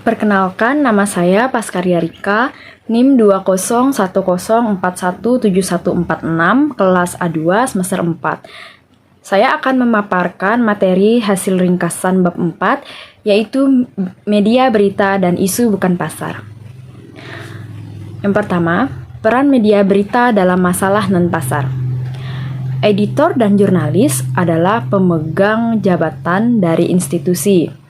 Perkenalkan, nama saya Paskaria Rika, NIM 20104171446, kelas A2 semester 4. Saya akan memaparkan materi hasil ringkasan bab 4, yaitu media berita dan isu bukan pasar. Yang pertama, peran media berita dalam masalah non-pasar. Editor dan jurnalis adalah pemegang jabatan dari institusi.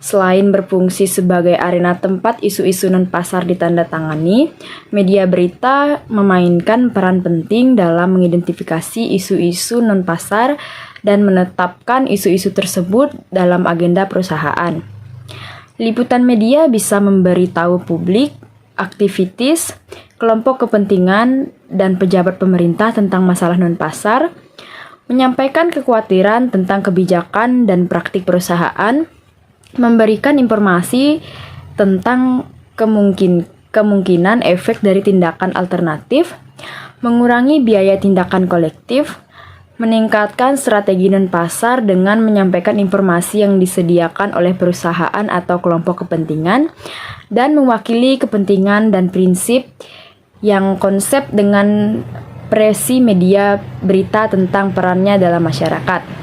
Selain berfungsi sebagai arena tempat isu-isu non-pasar ditandatangani, media berita memainkan peran penting dalam mengidentifikasi isu-isu non-pasar dan menetapkan isu-isu tersebut dalam agenda perusahaan. Liputan media bisa memberitahu publik, aktivitis, kelompok kepentingan, dan pejabat pemerintah tentang masalah non-pasar, menyampaikan kekhawatiran tentang kebijakan dan praktik perusahaan, memberikan informasi tentang kemungkinan efek dari tindakan alternatif, mengurangi biaya tindakan kolektif, meningkatkan strategi non-pasar dengan menyampaikan informasi yang disediakan oleh perusahaan atau kelompok kepentingan, dan mewakili kepentingan dan prinsip yang konsep dengan presi media berita tentang perannya dalam masyarakat.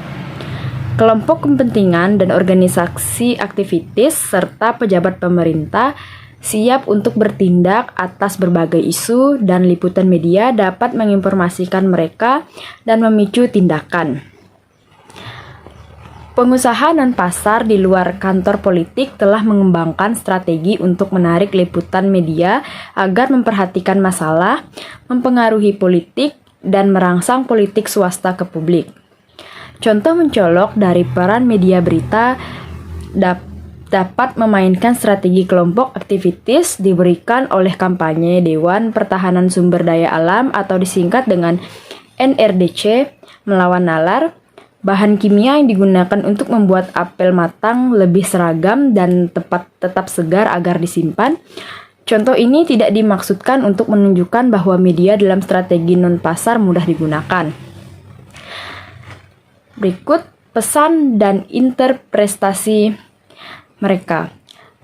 Kelompok kepentingan dan organisasi aktivitis serta pejabat pemerintah siap untuk bertindak atas berbagai isu dan liputan media dapat menginformasikan mereka dan memicu tindakan. Pengusaha non-pasar di luar kantor politik telah mengembangkan strategi untuk menarik liputan media agar memperhatikan masalah, mempengaruhi politik, dan merangsang politik swasta ke publik. Contoh mencolok dari peran media berita dapat memainkan strategi kelompok aktivitis diberikan oleh kampanye Dewan Pertahanan Sumber Daya Alam atau disingkat dengan NRDC melawan nalar, bahan kimia yang digunakan untuk membuat apel matang lebih seragam dan tetap segar agar disimpan. Contoh ini tidak dimaksudkan untuk menunjukkan bahwa media dalam strategi non-pasar mudah digunakan. Berikut pesan dan interpretasi mereka.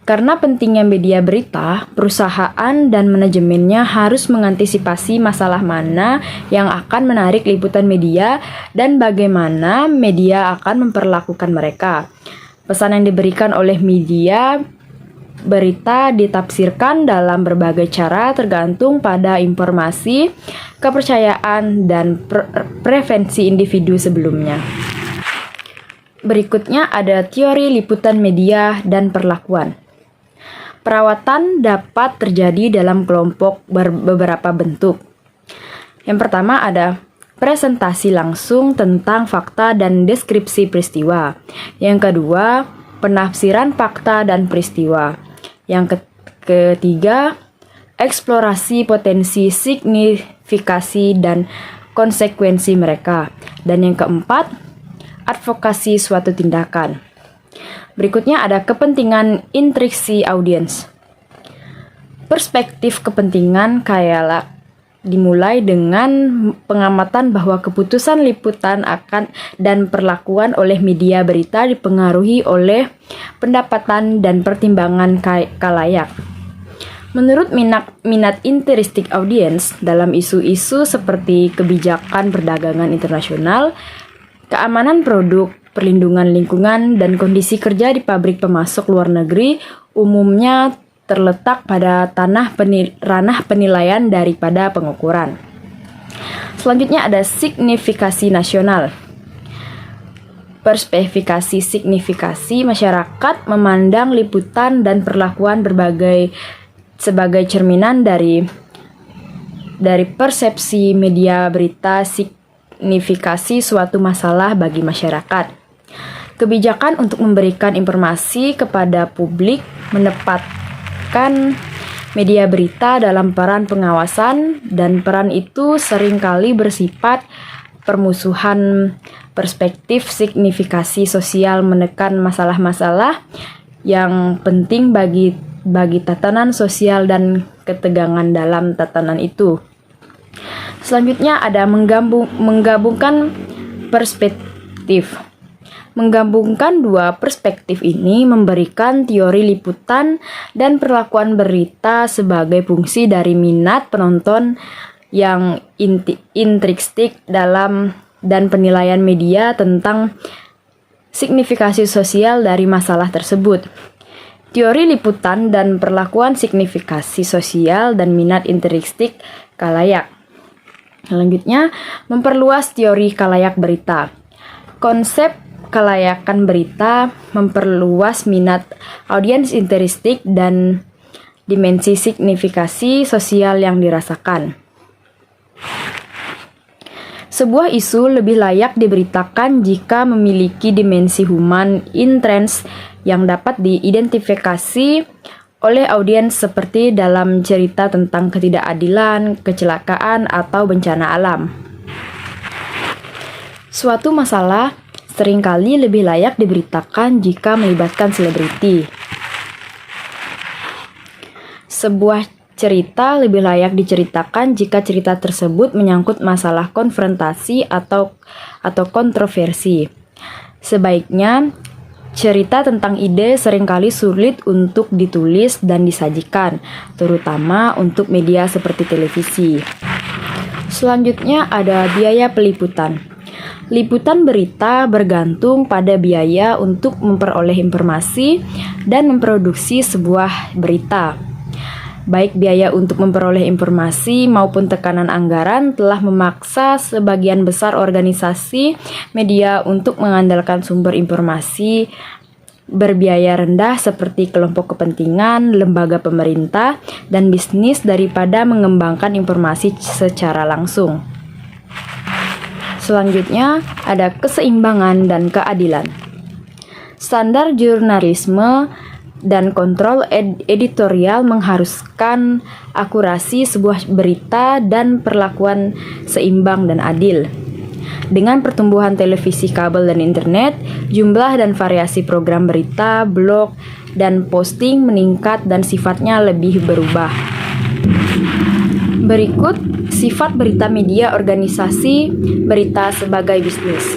Karena pentingnya media berita, perusahaan dan manajemennya harus mengantisipasi masalah mana yang akan menarik liputan media dan bagaimana media akan memperlakukan mereka. Pesan yang diberikan oleh media berita ditafsirkan dalam berbagai cara tergantung pada informasi, kepercayaan, dan preferensi individu sebelumnya. Berikutnya ada teori liputan media dan perlakuan. Perawatan dapat terjadi dalam kelompok beberapa bentuk. Yang pertama ada presentasi langsung tentang fakta dan deskripsi peristiwa. Yang kedua, penafsiran fakta dan peristiwa. Yang ketiga, eksplorasi potensi, signifikasi, dan konsekuensi mereka. Dan yang keempat, advokasi suatu tindakan. Berikutnya ada kepentingan intriksi audiens. Perspektif kepentingan kayak dimulai dengan pengamatan bahwa keputusan liputan akan dan perlakuan oleh media berita dipengaruhi oleh pendapatan dan pertimbangan khalayak. Menurut minat interistik audiens dalam isu-isu seperti kebijakan perdagangan internasional, keamanan produk, perlindungan lingkungan, dan kondisi kerja di pabrik pemasok luar negeri umumnya terletak pada ranah penilaian daripada pengukuran. Selanjutnya ada signifikasi nasional. Perspektifikasi signifikasi masyarakat memandang liputan dan perlakuan sebagai cerminan dari persepsi media berita signifikasi suatu masalah bagi masyarakat. Kebijakan untuk memberikan informasi kepada publik menempatkan media berita dalam peran pengawasan, dan peran itu seringkali bersifat permusuhan. Perspektif signifikasi sosial menekan masalah-masalah yang penting bagi tatanan sosial dan ketegangan dalam tatanan itu. Selanjutnya ada menggabungkan perspektif. Menggabungkan dua perspektif ini memberikan teori liputan dan perlakuan berita sebagai fungsi dari minat penonton yang intrinsik dalam dan penilaian media tentang signifikasi sosial dari masalah tersebut. Teori liputan dan perlakuan signifikasi sosial dan minat intrinsik khalayak. Selanjutnya, memperluas teori khalayak berita. Konsep kelayakan berita memperluas minat audiens intrinsik dan dimensi signifikasi sosial yang dirasakan. Sebuah isu lebih layak diberitakan jika memiliki dimensi human intrins yang dapat diidentifikasi oleh audiens seperti dalam cerita tentang ketidakadilan, kecelakaan, atau bencana alam. Suatu masalah seringkali lebih layak diberitakan jika melibatkan selebriti. Sebuah cerita lebih layak diceritakan jika cerita tersebut menyangkut masalah konfrontasi atau kontroversi. Sebaiknya, cerita tentang ide seringkali sulit untuk ditulis dan disajikan, terutama untuk media seperti televisi. Selanjutnya ada biaya peliputan. Liputan berita bergantung pada biaya untuk memperoleh informasi dan memproduksi sebuah berita. Baik biaya untuk memperoleh informasi maupun tekanan anggaran telah memaksa sebagian besar organisasi media untuk mengandalkan sumber informasi berbiaya rendah seperti kelompok kepentingan, lembaga pemerintah, dan bisnis daripada mengembangkan informasi secara langsung. Selanjutnya, ada keseimbangan dan keadilan. Standar jurnalisme dan kontrol editorial mengharuskan akurasi sebuah berita dan perlakuan seimbang dan adil. Dengan pertumbuhan televisi kabel dan internet, jumlah dan variasi program berita, blog, dan posting meningkat dan sifatnya lebih berubah. Berikut sifat berita media organisasi berita sebagai bisnis.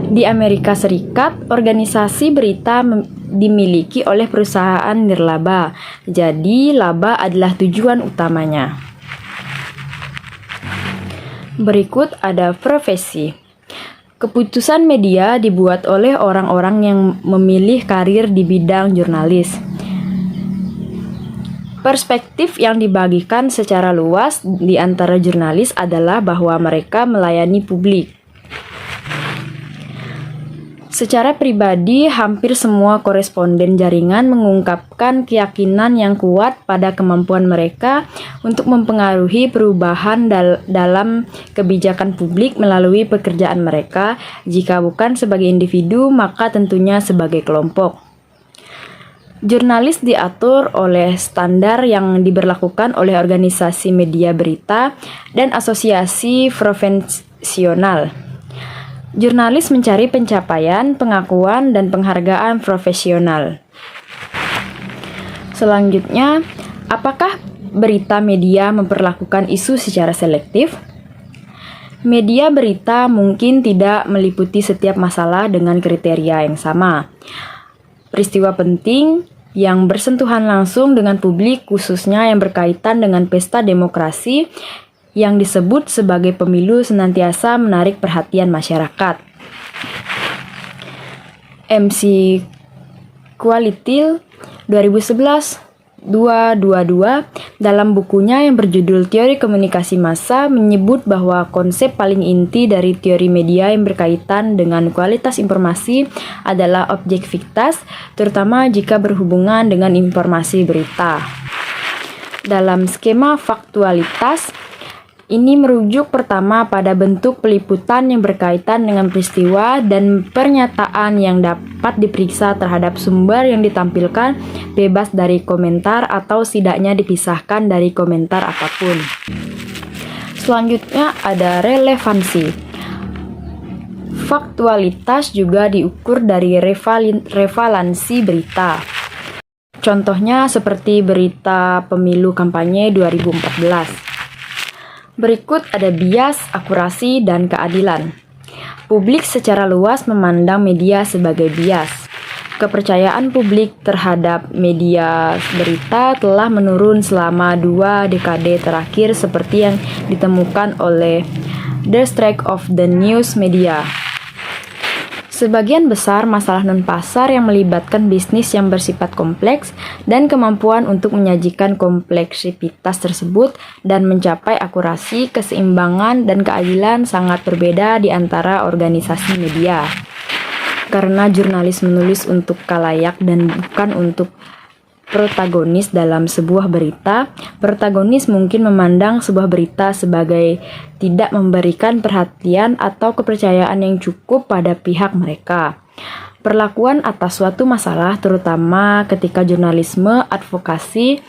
Di Amerika Serikat, organisasi berita dimiliki oleh perusahaan nirlaba, jadi laba adalah tujuan utamanya. Berikut ada profesi. Keputusan media dibuat oleh orang-orang yang memilih karir di bidang jurnalis. Perspektif yang dibagikan secara luas di antara jurnalis adalah bahwa mereka melayani publik. Secara pribadi, hampir semua koresponden jaringan mengungkapkan keyakinan yang kuat pada kemampuan mereka untuk mempengaruhi perubahan dalam kebijakan publik melalui pekerjaan mereka, jika bukan sebagai individu, maka tentunya sebagai kelompok. Jurnalis diatur oleh standar yang diberlakukan oleh organisasi media berita dan asosiasi profesional. Jurnalis mencari pencapaian, pengakuan, dan penghargaan profesional. Selanjutnya, apakah berita media memperlakukan isu secara selektif? Media berita mungkin tidak meliputi setiap masalah dengan kriteria yang sama. Peristiwa penting yang bersentuhan langsung dengan publik, khususnya yang berkaitan dengan pesta demokrasi yang disebut sebagai pemilu, senantiasa menarik perhatian masyarakat. MC Quality 2011-222 dalam bukunya yang berjudul Teori Komunikasi Massa menyebut bahwa konsep paling inti dari teori media yang berkaitan dengan kualitas informasi adalah objektivitas, terutama jika berhubungan dengan informasi berita. Dalam skema faktualitas, ini merujuk pertama pada bentuk peliputan yang berkaitan dengan peristiwa dan pernyataan yang dapat diperiksa terhadap sumber yang ditampilkan bebas dari komentar atau setidaknya dipisahkan dari komentar apapun. Selanjutnya ada relevansi. Faktualitas juga diukur dari revalansi berita. Contohnya seperti berita pemilu kampanye 2014. Berikut ada bias, akurasi, dan keadilan. Publik secara luas memandang media sebagai bias. Kepercayaan publik terhadap media berita telah menurun selama 2 dekade terakhir seperti yang ditemukan oleh The Strike of the News Media. Sebagian besar masalah non-pasar yang melibatkan bisnis yang bersifat kompleks dan kemampuan untuk menyajikan kompleksitas tersebut dan mencapai akurasi, keseimbangan, dan keadilan sangat berbeda di antara organisasi media. Karena jurnalis menulis untuk khalayak dan bukan untuk protagonis dalam sebuah berita, protagonis mungkin memandang sebuah berita sebagai tidak memberikan perhatian atau kepercayaan yang cukup pada pihak mereka. Perlakuan atas suatu masalah, terutama ketika jurnalisme advokasi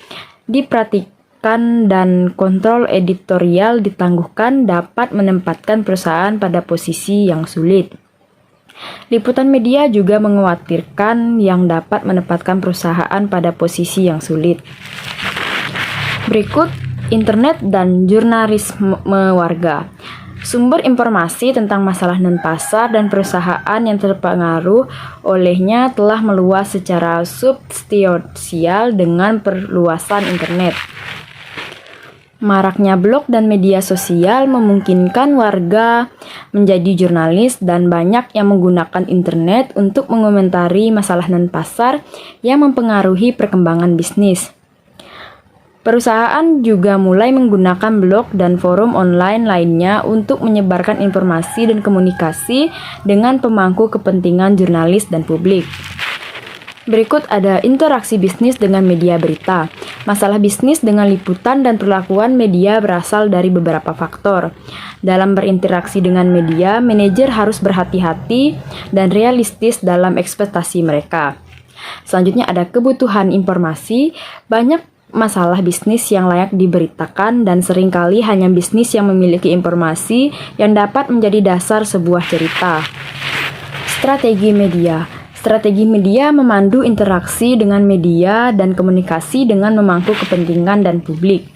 diperhatikan dan kontrol editorial ditangguhkan, dapat menempatkan perusahaan pada posisi yang sulit. Liputan media juga mengkhawatirkan yang dapat menempatkan perusahaan pada posisi yang sulit. Berikut internet dan jurnalisme warga. Sumber informasi tentang masalah non-pasar dan perusahaan yang terpengaruh olehnya telah meluas secara substansial dengan perluasan internet. Maraknya blog dan media sosial memungkinkan warga menjadi jurnalis dan banyak yang menggunakan internet untuk mengomentari masalah non-pasar yang mempengaruhi perkembangan bisnis. Perusahaan juga mulai menggunakan blog dan forum online lainnya untuk menyebarkan informasi dan komunikasi dengan pemangku kepentingan jurnalis dan publik. Berikut ada interaksi bisnis dengan media berita. Masalah bisnis dengan liputan dan perlakuan media berasal dari beberapa faktor. Dalam berinteraksi dengan media, manajer harus berhati-hati dan realistis dalam ekspektasi mereka. Selanjutnya ada kebutuhan informasi. Banyak masalah bisnis yang layak diberitakan dan seringkali hanya bisnis yang memiliki informasi yang dapat menjadi dasar sebuah cerita. Strategi media. Strategi media memandu interaksi dengan media dan komunikasi dengan memangku kepentingan dan publik.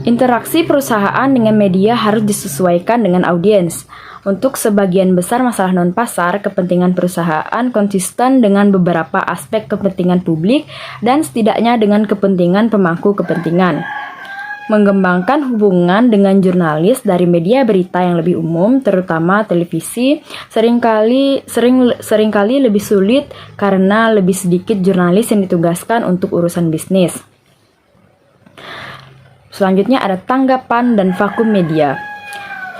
Interaksi perusahaan dengan media harus disesuaikan dengan audiens. Untuk sebagian besar masalah non-pasar, kepentingan perusahaan konsisten dengan beberapa aspek kepentingan publik dan setidaknya dengan kepentingan pemangku kepentingan. Mengembangkan hubungan dengan jurnalis dari media berita yang lebih umum, terutama televisi, seringkali lebih sulit karena lebih sedikit jurnalis yang ditugaskan untuk urusan bisnis. Selanjutnya ada tanggapan dan vakum media.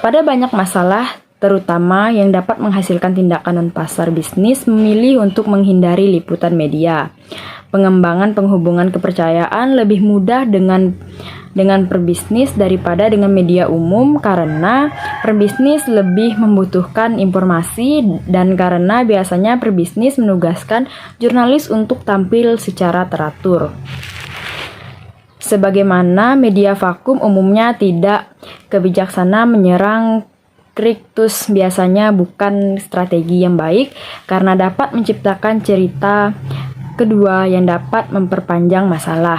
Pada banyak masalah, terutama yang dapat menghasilkan tindakan non-pasar, bisnis memilih untuk menghindari liputan media. Pengembangan penghubungan kepercayaan lebih mudah dengan perbisnis daripada dengan media umum karena perbisnis lebih membutuhkan informasi dan karena biasanya perbisnis menugaskan jurnalis untuk tampil secara teratur. Sebagaimana media vakum umumnya tidak kebijaksana menyerang kritus biasanya bukan strategi yang baik karena dapat menciptakan cerita kedua yang dapat memperpanjang masalah.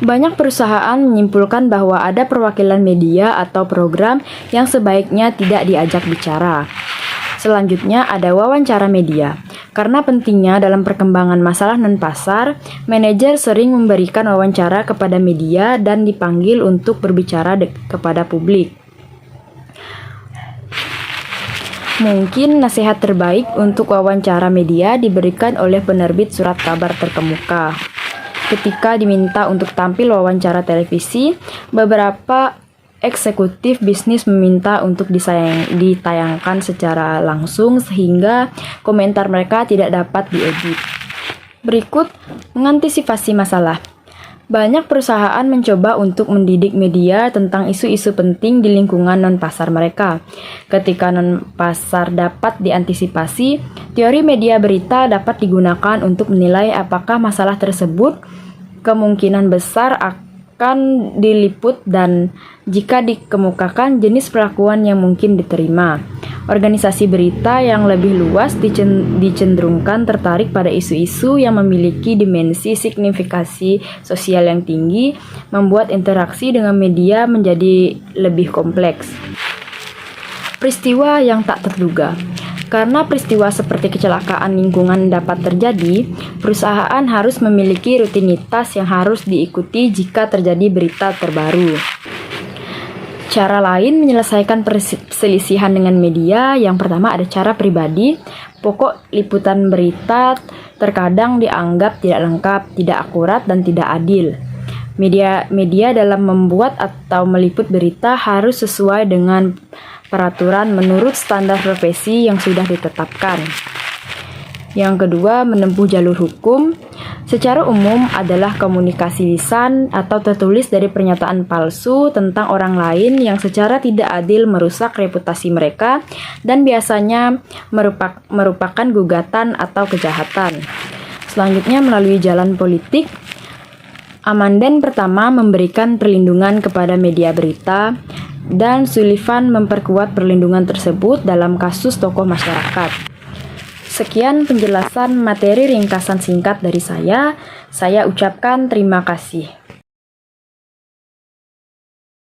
Banyak perusahaan menyimpulkan bahwa ada perwakilan media atau program yang sebaiknya tidak diajak bicara. Selanjutnya ada wawancara media. Karena pentingnya dalam perkembangan masalah non-pasar, manajer sering memberikan wawancara kepada media dan dipanggil untuk berbicara kepada publik. Mungkin nasihat terbaik untuk wawancara media diberikan oleh penerbit surat kabar terkemuka. Ketika diminta untuk tampil wawancara televisi, beberapa eksekutif bisnis meminta untuk ditayangkan secara langsung sehingga komentar mereka tidak dapat diedit. Berikut mengantisipasi masalah. Banyak perusahaan mencoba untuk mendidik media tentang isu-isu penting di lingkungan non-pasar mereka. Ketika non-pasar dapat diantisipasi, teori media berita dapat digunakan untuk menilai apakah masalah tersebut kemungkinan besar akan diliput dan jika dikemukakan jenis perlakuan yang mungkin diterima. Organisasi berita yang lebih luas dicenderungkan tertarik pada isu-isu yang memiliki dimensi signifikasi sosial yang tinggi, membuat interaksi dengan media menjadi lebih kompleks. Peristiwa yang tak terduga. Karena peristiwa seperti kecelakaan lingkungan dapat terjadi, perusahaan harus memiliki rutinitas yang harus diikuti jika terjadi berita terbaru. Cara lain menyelesaikan perselisihan dengan media, yang pertama ada cara pribadi. Pokok liputan berita terkadang dianggap tidak lengkap, tidak akurat, dan tidak adil. Media dalam membuat atau meliput berita harus sesuai dengan peraturan menurut standar profesi yang sudah ditetapkan. Yang kedua, menempuh jalur hukum. Secara umum adalah komunikasi lisan atau tertulis dari pernyataan palsu tentang orang lain yang secara tidak adil merusak reputasi mereka dan biasanya merupakan gugatan atau kejahatan. Selanjutnya, melalui jalan politik. Amandemen pertama memberikan perlindungan kepada media berita, dan Sullivan memperkuat perlindungan tersebut dalam kasus tokoh masyarakat. Sekian penjelasan materi ringkasan singkat dari saya. Saya ucapkan terima kasih.